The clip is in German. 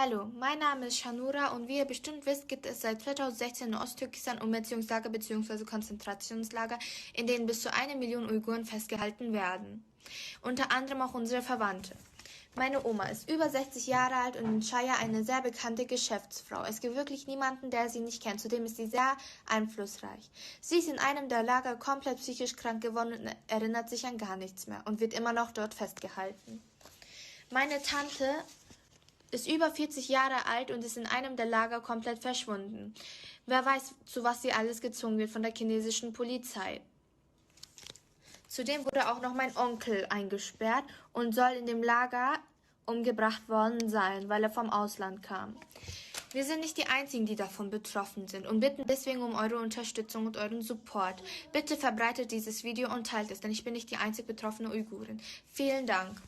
Hallo, mein Name ist Shanura und wie ihr bestimmt wisst, gibt es seit 2016 in Osttürkistan Umerziehungslager bzw. Konzentrationslager, in denen bis zu 1 Million Uiguren festgehalten werden. Unter anderem auch unsere Verwandte. Meine Oma ist über 60 Jahre alt und in Shaya eine sehr bekannte Geschäftsfrau. Es gibt wirklich niemanden, der sie nicht kennt. Zudem ist sie sehr einflussreich. Sie ist in einem der Lager komplett psychisch krank geworden und erinnert sich an gar nichts mehr und wird immer noch dort festgehalten. Meine Tante ist über 40 Jahre alt und ist in einem der Lager komplett verschwunden. Wer weiß, zu was sie alles gezwungen wird von der chinesischen Polizei. Zudem wurde auch noch mein Onkel eingesperrt und soll in dem Lager umgebracht worden sein, weil er vom Ausland kam. Wir sind nicht die Einzigen, die davon betroffen sind und bitten deswegen um eure Unterstützung und euren Support. Bitte verbreitet dieses Video und teilt es, denn ich bin nicht die einzig betroffene Uigurin. Vielen Dank.